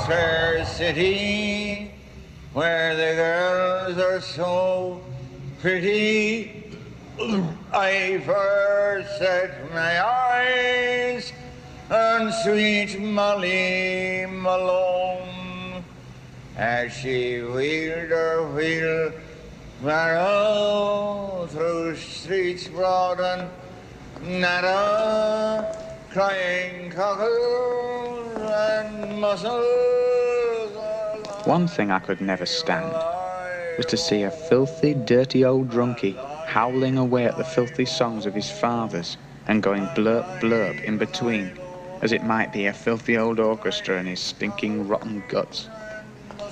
fair city where the girls are so pretty. I first set my eyes on sweet Molly Malone as she wheeled her wheelbarrow through streets broad and narrow, crying cockles and mussels. One thing I could never stand was to see a filthy, dirty old drunkie howling away at the filthy songs of his fathers and going blurp blurp in between, as it might be a filthy old orchestra and his stinking rotten guts.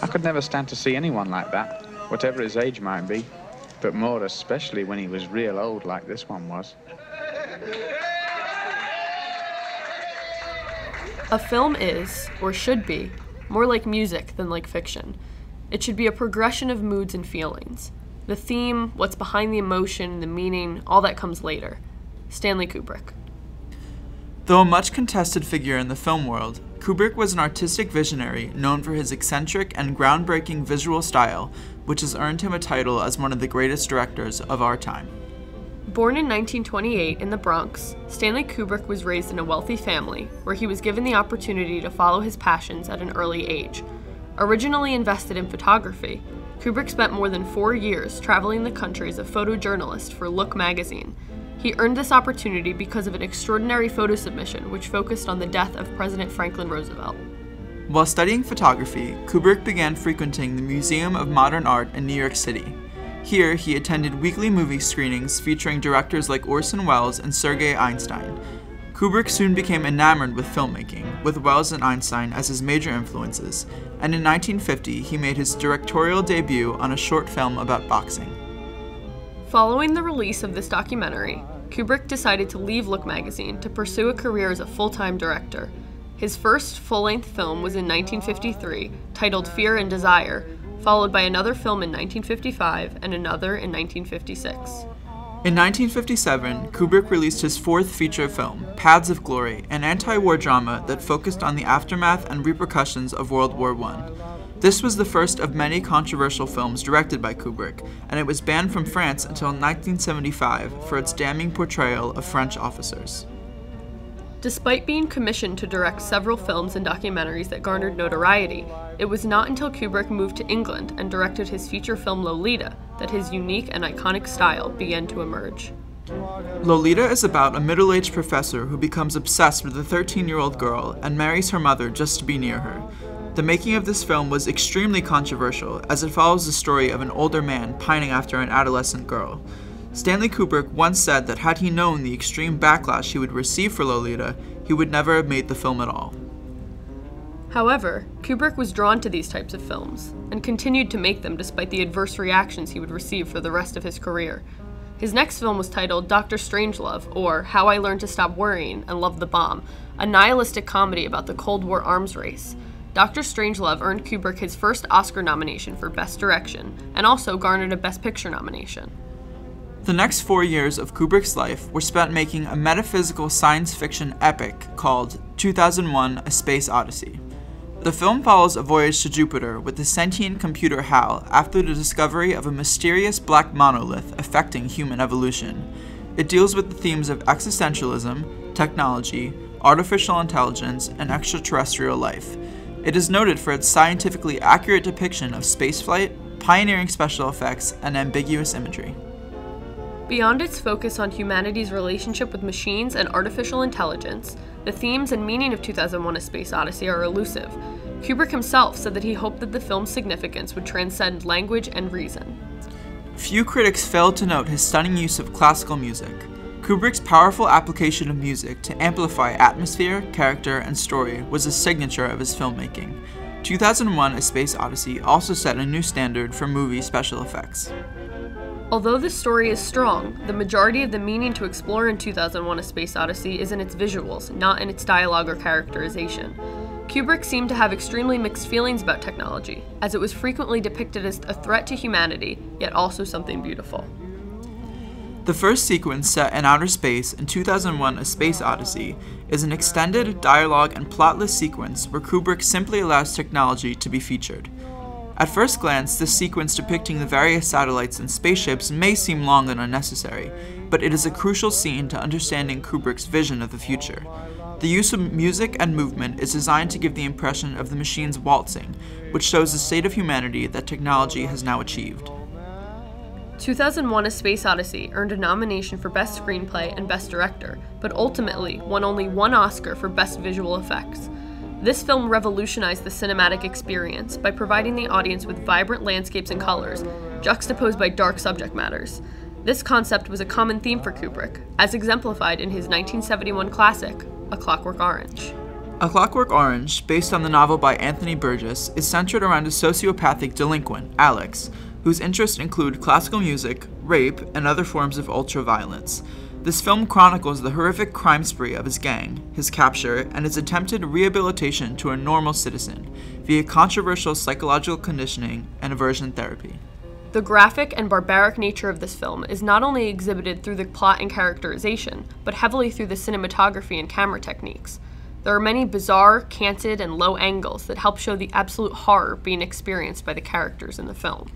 I could never stand to see anyone like that, whatever his age might be, but more especially when he was real old like this one was. A film is, or should be, more like music than like fiction. It should be a progression of moods and feelings. The theme, what's behind the emotion, the meaning, all that comes later. Stanley Kubrick. Though a much contested figure in the film world, Kubrick was an artistic visionary known for his eccentric and groundbreaking visual style, which has earned him a title as one of the greatest directors of our time. Born in 1928 in the Bronx, Stanley Kubrick was raised in a wealthy family where he was given the opportunity to follow his passions at an early age. Originally invested in photography, Kubrick spent more than 4 years traveling the country as a photojournalist for Look magazine. He earned this opportunity because of an extraordinary photo submission which focused on the death of President Franklin Roosevelt. While studying photography, Kubrick began frequenting the Museum of Modern Art in New York City. Here, he attended weekly movie screenings featuring directors like Orson Welles and Sergei Einstein. Kubrick soon became enamored with filmmaking, with Welles and Einstein as his major influences, and in 1950 he made his directorial debut on a short film about boxing. Following the release of this documentary, Kubrick decided to leave Look magazine to pursue a career as a full-time director. His first full-length film was in 1953, titled Fear and Desire, followed by another film in 1955 and another in 1956. In 1957, Kubrick released his fourth feature film, Paths of Glory, an anti-war drama that focused on the aftermath and repercussions of World War I. This was the first of many controversial films directed by Kubrick, and it was banned from France until 1975 for its damning portrayal of French officers. Despite being commissioned to direct several films and documentaries that garnered notoriety, it was not until Kubrick moved to England and directed his feature film Lolita that his unique and iconic style began to emerge. Lolita is about a middle-aged professor who becomes obsessed with a 13-year-old girl and marries her mother just to be near her. The making of this film was extremely controversial, as it follows the story of an older man pining after an adolescent girl. Stanley Kubrick once said that had he known the extreme backlash he would receive for Lolita, he would never have made the film at all. However, Kubrick was drawn to these types of films, and continued to make them despite the adverse reactions he would receive for the rest of his career. His next film was titled Dr. Strangelove, or How I Learned to Stop Worrying and Love the Bomb, a nihilistic comedy about the Cold War arms race. Dr. Strangelove earned Kubrick his first Oscar nomination for Best Direction, and also garnered a Best Picture nomination. The next 4 years of Kubrick's life were spent making a metaphysical science fiction epic called 2001: A Space Odyssey. The film follows a voyage to Jupiter with the sentient computer Halle after the discovery of a mysterious black monolith affecting human evolution. It deals with the themes of existentialism, technology, artificial intelligence, and extraterrestrial life. It is noted for its scientifically accurate depiction of spaceflight, pioneering special effects, and ambiguous imagery. Beyond its focus on humanity's relationship with machines and artificial intelligence, the themes and meaning of 2001: A Space Odyssey are elusive. Kubrick himself said that he hoped that the film's significance would transcend language and reason. Few critics failed to note his stunning use of classical music. Kubrick's powerful application of music to amplify atmosphere, character, and story was a signature of his filmmaking. 2001: A Space Odyssey also set a new standard for movie special effects. Although the story is strong, the majority of the meaning to explore in 2001: A Space Odyssey is in its visuals, not in its dialogue or characterization. Kubrick seemed to have extremely mixed feelings about technology, as it was frequently depicted as a threat to humanity, yet also something beautiful. The first sequence, set in outer space in 2001: A Space Odyssey, is an extended dialogue and plotless sequence where Kubrick simply allows technology to be featured. At first glance, this sequence depicting the various satellites and spaceships may seem long and unnecessary, but it is a crucial scene to understanding Kubrick's vision of the future. The use of music and movement is designed to give the impression of the machines waltzing, which shows the state of humanity that technology has now achieved. 2001: A Space Odyssey earned a nomination for Best Screenplay and Best Director, but ultimately won only one Oscar for Best Visual Effects. This film revolutionized the cinematic experience by providing the audience with vibrant landscapes and colors, juxtaposed by dark subject matters. This concept was a common theme for Kubrick, as exemplified in his 1971 classic, A Clockwork Orange. A Clockwork Orange, based on the novel by Anthony Burgess, is centered around a sociopathic delinquent, Alex, whose interests include classical music, rape, and other forms of ultra-violence. This film chronicles the horrific crime spree of his gang, his capture, and his attempted rehabilitation to a normal citizen via controversial psychological conditioning and aversion therapy. The graphic and barbaric nature of this film is not only exhibited through the plot and characterization, but heavily through the cinematography and camera techniques. There are many bizarre, canted, and low angles that help show the absolute horror being experienced by the characters in the film.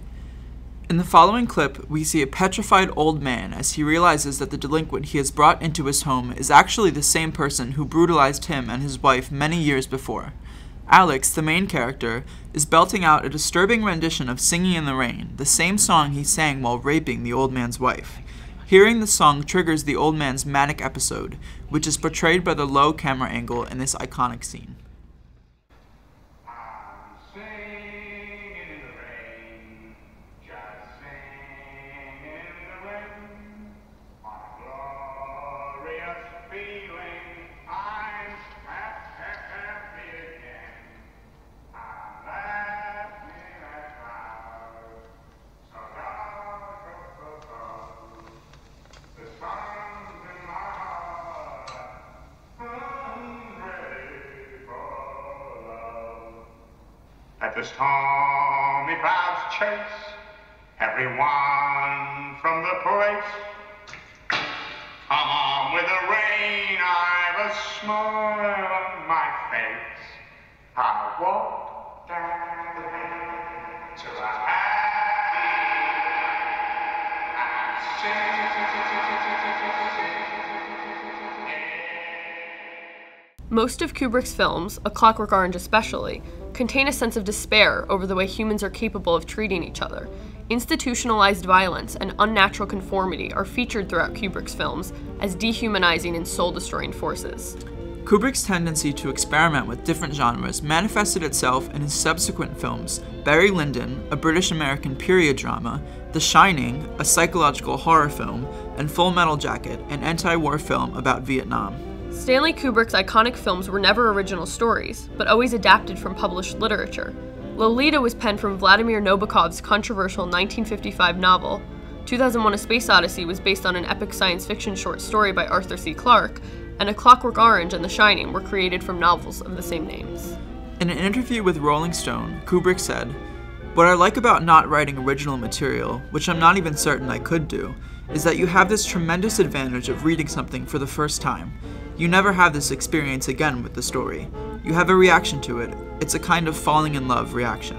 In the following clip, we see a petrified old man as he realizes that the delinquent he has brought into his home is actually the same person who brutalized him and his wife many years before. Alex, the main character, is belting out a disturbing rendition of Singing in the Rain, the same song he sang while raping the old man's wife. Hearing the song triggers the old man's manic episode, which is portrayed by the low camera angle in this iconic scene. At the stormy clouds chase everyone from the place. Come on with the rain, I've a smile on my face. I walk down the lane to a happy and Most of Kubrick's films, A Clockwork Orange especially, contain a sense of despair over the way humans are capable of treating each other. Institutionalized violence and unnatural conformity are featured throughout Kubrick's films as dehumanizing and soul-destroying forces. Kubrick's tendency to experiment with different genres manifested itself in his subsequent films, Barry Lyndon, a British-American period drama, The Shining, a psychological horror film, and Full Metal Jacket, an anti-war film about Vietnam. Stanley Kubrick's iconic films were never original stories, but always adapted from published literature. Lolita was penned from Vladimir Nabokov's controversial 1955 novel. 2001: A Space Odyssey was based on an epic science fiction short story by Arthur C. Clarke, and A Clockwork Orange and The Shining were created from novels of the same names. In an interview with Rolling Stone, Kubrick said, "What I like about not writing original material, which I'm not even certain I could do, is that you have this tremendous advantage of reading something for the first time. You never have this experience again with the story. You have a reaction to it. It's a kind of falling in love reaction."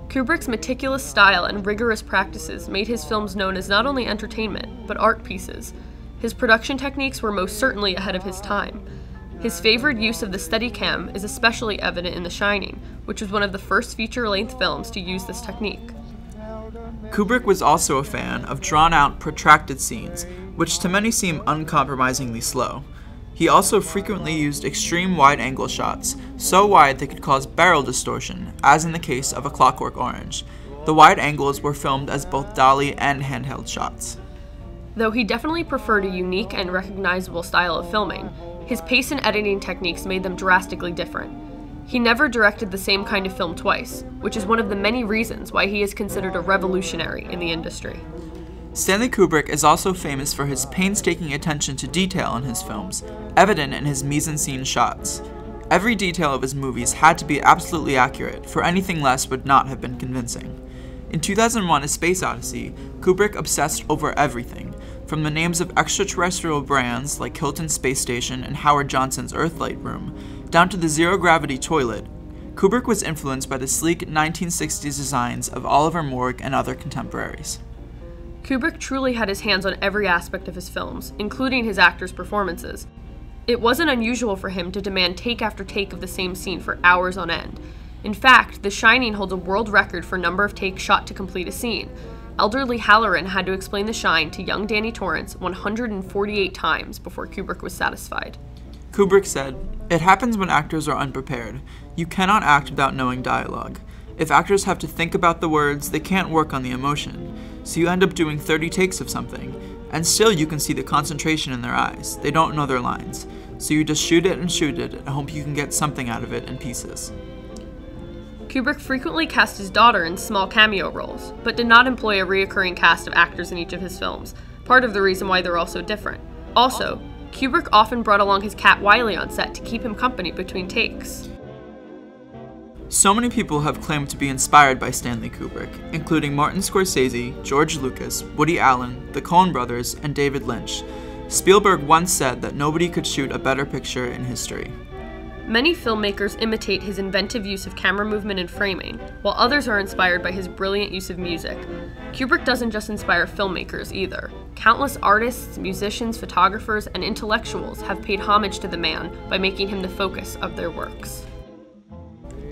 Kubrick's meticulous style and rigorous practices made his films known as not only entertainment, but art pieces. His production techniques were most certainly ahead of his time. His favored use of the Steadicam is especially evident in The Shining, which was one of the first feature-length films to use this technique. Kubrick was also a fan of drawn-out, protracted scenes, which to many seem uncompromisingly slow. He also frequently used extreme wide-angle shots, so wide they could cause barrel distortion, as in the case of A Clockwork Orange. The wide angles were filmed as both dolly and handheld shots. Though he definitely preferred a unique and recognizable style of filming, his pace and editing techniques made them drastically different. He never directed the same kind of film twice, which is one of the many reasons why he is considered a revolutionary in the industry. Stanley Kubrick is also famous for his painstaking attention to detail in his films, evident in his mise-en-scene shots. Every detail of his movies had to be absolutely accurate, for anything less would not have been convincing. In 2001: A Space Odyssey, Kubrick obsessed over everything, from the names of extraterrestrial brands like Hilton Space Station and Howard Johnson's Earthlight Room, down to the zero-gravity toilet. Kubrick was influenced by the sleek 1960s designs of Oliver Morgue and other contemporaries. Kubrick truly had his hands on every aspect of his films, including his actors' performances. It wasn't unusual for him to demand take after take of the same scene for hours on end. In fact, The Shining holds a world record for number of takes shot to complete a scene. Elderly Halloran had to explain The Shine to young Danny Torrance 148 times before Kubrick was satisfied. Kubrick said, "It happens when actors are unprepared. You cannot act without knowing dialogue. If actors have to think about the words, they can't work on the emotion. So you end up doing 30 takes of something, and still you can see the concentration in their eyes. They don't know their lines. So you just shoot it and hope you can get something out of it in pieces." Kubrick frequently cast his daughter in small cameo roles, but did not employ a reoccurring cast of actors in each of his films, part of the reason why they're all so different. Also, Kubrick often brought along his cat Wiley on set to keep him company between takes. So many people have claimed to be inspired by Stanley Kubrick, including Martin Scorsese, George Lucas, Woody Allen, the Coen brothers, and David Lynch. Spielberg once said that nobody could shoot a better picture in history. Many filmmakers imitate his inventive use of camera movement and framing, while others are inspired by his brilliant use of music. Kubrick doesn't just inspire filmmakers either. Countless artists, musicians, photographers, and intellectuals have paid homage to the man by making him the focus of their works.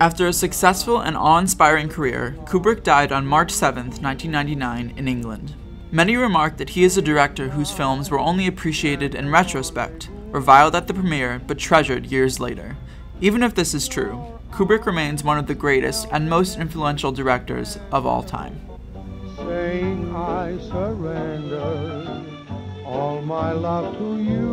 After a successful and awe-inspiring career, Kubrick died on March 7, 1999, in England. Many remark that he is a director whose films were only appreciated in retrospect, reviled at the premiere, but treasured years later. Even if this is true, Kubrick remains one of the greatest and most influential directors of all time. Saying I surrender all my love to you.